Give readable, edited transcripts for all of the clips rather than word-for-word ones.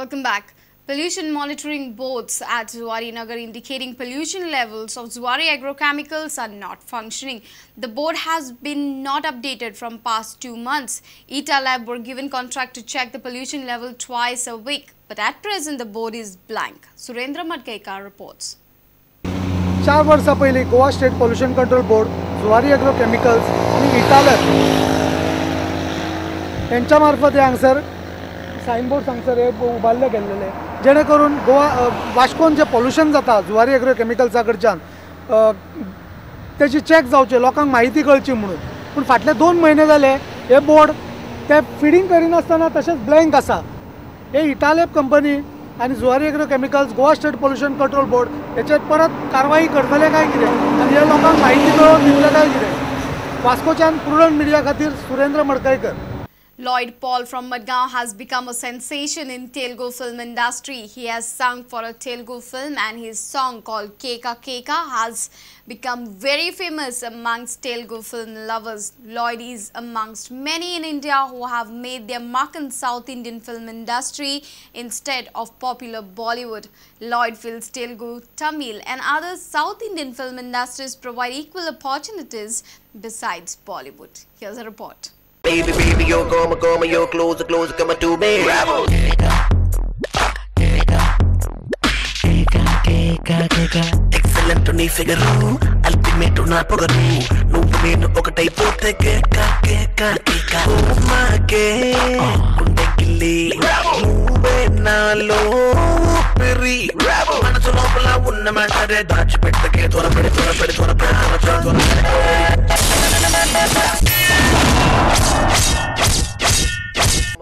Welcome back. Pollution monitoring boards at Zuari Nagar indicating pollution levels of Zuari agrochemicals are not functioning. The board has been not updated from past 2 months. ETA Lab were given contract to check the pollution level twice a week, but at present the board is blank. Surendra Madkaikar reports. 4 वर्सां पयलीं Goa state pollution control board, Zuari agrochemicals आनी ETA lab यांच्या मार्फत हांगसर signboard हांगसर उबारले गेल्ले जेणे करून गोवा वास्कोन जे पोल्यूशन जाता जुवारी एग्रोकेमिकल्सा कडच्यान तेची चॅक जावचें, लोकांक म्हायती कळची म्हणून. पूण फाटले 2 म्हयने जाले हे बोर्ड ते फिडींग करिनासतना तशेंच ब्लँक आसा. हे ETA लॅब कंपनी आनी Zuari agrochemicals Goa state pollution control board हेचेर परत कारवाई करतले काय कितें आनी हे लोकांक म्हायती कळोवन दितले काय कितें. वास्कोच्यान प्रुडंट मिडिया खातीर Surendra Madkaikar. Lloyd Paul from Madgaon has become a sensation in Telugu film industry. He has sung for a Telugu film and his song called Keka Keka has become very famous amongst Telugu film lovers. Lloyd is amongst many in India who have made their mark in South Indian film industry instead of popular Bollywood. Lloyd feels Telugu, Tamil and other South Indian film industries provide equal opportunities besides Bollywood. Here's a report. Baby, baby, you're gonna, you're closer, come to me. Excellent to me figure, ultimate to na pogaru. No nenu okatai pote keka. Oh my god, kunde gilli. Nuve nalo peri. Manasu lopala unna mattare dachi pettake thora pedi.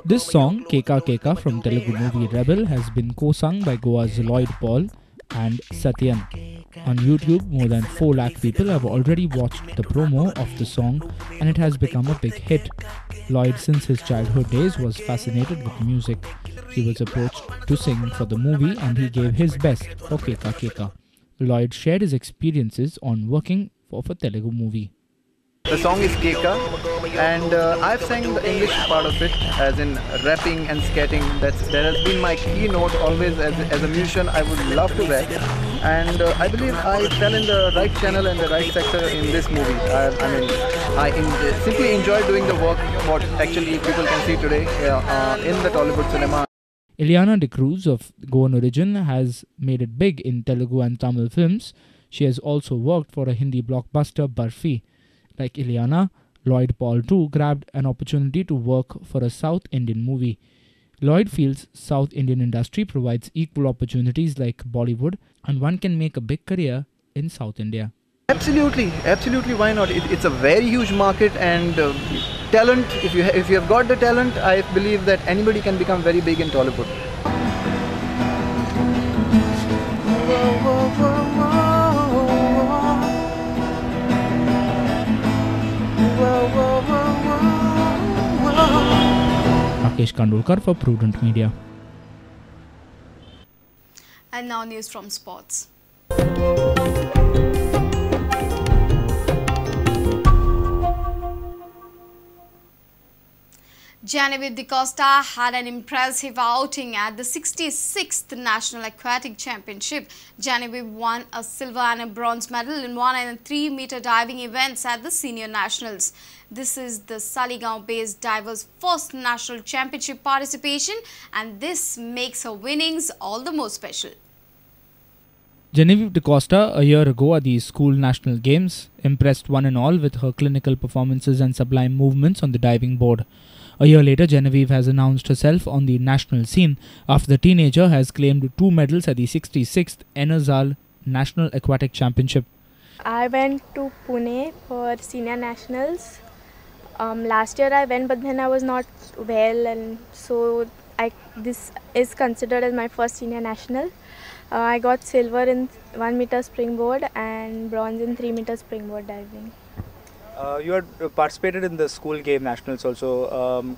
This song, Keka Keka from Telugu movie Rebel, has been co-sung by Goa's Lloyd Paul and Satyan. On YouTube, more than 4 lakh people have already watched the promo of the song and it has become a big hit. Lloyd, since his childhood days, was fascinated with music. He was approached to sing for the movie and he gave his best for Keka Keka. Lloyd shared his experiences on working for a Telugu movie. The song is Keka and I've sang the English part of it, as in rapping and skating. That has been my keynote always as a musician. I would love to rap and I believe I fell in the right channel and the right sector in this movie. I simply enjoy doing the work what actually people can see today in the Tollywood cinema. Ileana D'Costa of Goan origin has made it big in Telugu and Tamil films. She has also worked for a Hindi blockbuster Barfi. Like Ileana, Lloyd Paul too grabbed an opportunity to work for a South Indian movie. Lloyd feels South Indian industry provides equal opportunities like Bollywood and one can make a big career in South India. Absolutely, why not? It's a very huge market and talent, if you have got the talent, I believe that anybody can become very big in Tollywood. Rakesh Kandolkar for Prudent Media. And now news from sports. Genevieve D'Costa had an impressive outing at the 66th National Aquatic Championship. Genevieve won a silver and a bronze medal in 1 and 3 meter diving events at the Senior Nationals. This is the Saligaon-based divers' first national championship participation and this makes her winnings all the more special. Genevieve D'Costa, a year ago at the school national games, impressed one and all with her clinical performances and sublime movements on the diving board. A year later, Genevieve has announced herself on the national scene after the teenager has claimed 2 medals at the 66th Enerzal National Aquatic Championship. I went to Pune for senior nationals. Last year I went, but then I was not well, and so this is considered as my first senior national. I got silver in 1 meter springboard and bronze in 3 meter springboard diving. You had participated in the school game nationals also.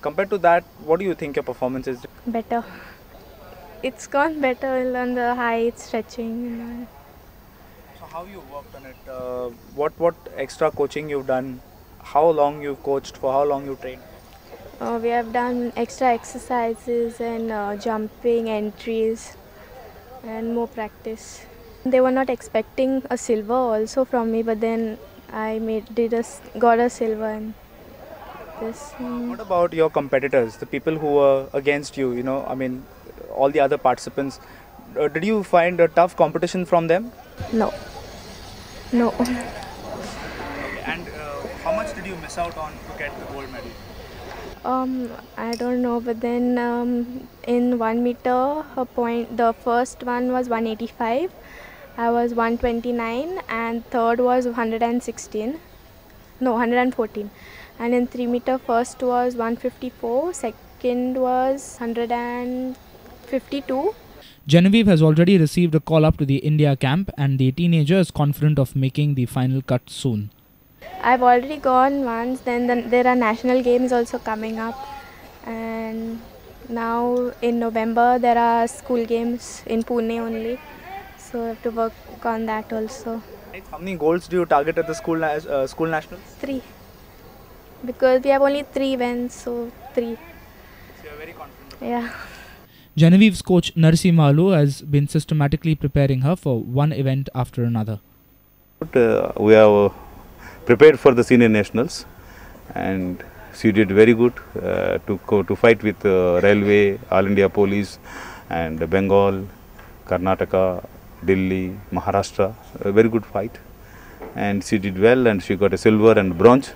Compared to that, what do you think your performance is? Better. It's gone better on the height, stretching and all. So how you worked on it? What extra coaching you've done? How long you've coached? For how long you trained? We have done extra exercises and jumping entries and more practice. They were not expecting a silver also from me, but then I got a silver in this. What about your competitors, the people who were against you? I mean, all the other participants. Did you find a tough competition from them? No. No. And how much did you miss out on to get the gold medal? I don't know, but then in 1 meter, the first one was 185, I was 129, and third was 116, no 114, and in 3 meter first was 154, second was 152. Genevieve has already received a call up to the India camp, and the teenager is confident of making the final cut soon. I've already gone once, then there are national games also coming up, and now in November there are school games in Pune only, so I have to work on that also. How many golds do you target at the school nationals? 3, because we have only 3 events, so 3. So you're very confident. Yeah. Genevieve's coach Narsi Malu has been systematically preparing her for one event after another. We have prepared for the senior nationals, and she did very good to fight with Railway, All India Police, and Bengal, Karnataka, Delhi, Maharashtra. A very good fight, and she did well, and she got a silver and bronze,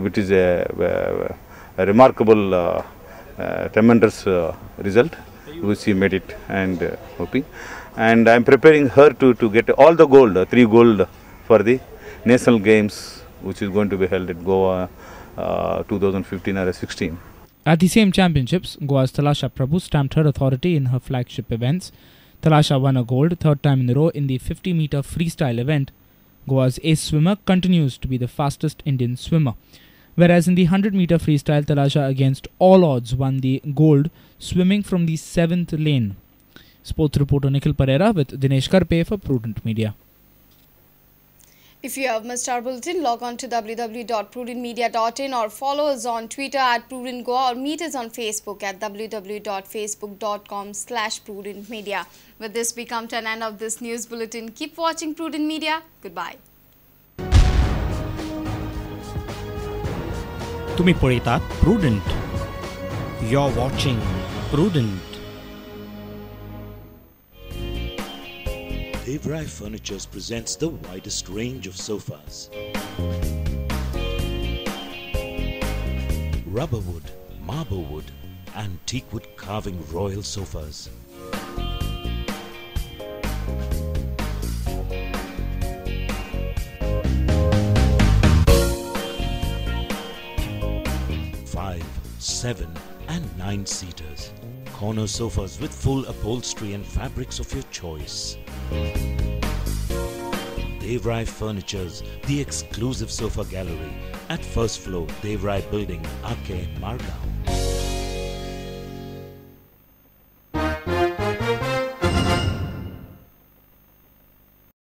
which is a remarkable, tremendous result, which she made it, and hoping. And I am preparing her to get all the gold, 3 gold for the national games, which is going to be held at Goa 2015 or 16. At the same championships, Goa's Talasha Prabhu stamped her authority in her flagship events. Talasha won a gold, 3rd time in a row in the 50-meter freestyle event. Goa's ace swimmer continues to be the fastest Indian swimmer. Whereas in the 100-meter freestyle, Talasha against all odds won the gold, swimming from the 7th lane. Sports reporter Nikhil Pereira with Dinesh Karpe for Prudent Media. If you have missed our bulletin, log on to www.prudentmedia.in or follow us on Twitter at Prudent Goa or meet us on Facebook at www.facebook.com/prudentmedia. With this, we come to an end of this news bulletin. Keep watching Prudent Media. Goodbye. तुम्ही पळयतात Prudent. You're watching Prudent. GENEVIEVE'S Furnitures presents the widest range of sofas. Rubber wood, marble wood, and teak wood carving royal sofas. Five, 7, and 9 seaters. Corner sofas with full upholstery and fabrics of your choice. GENEVIEVE'S Furnitures, the exclusive sofa gallery at 1st floor, GENEVIEVE Building, Ake, Margao.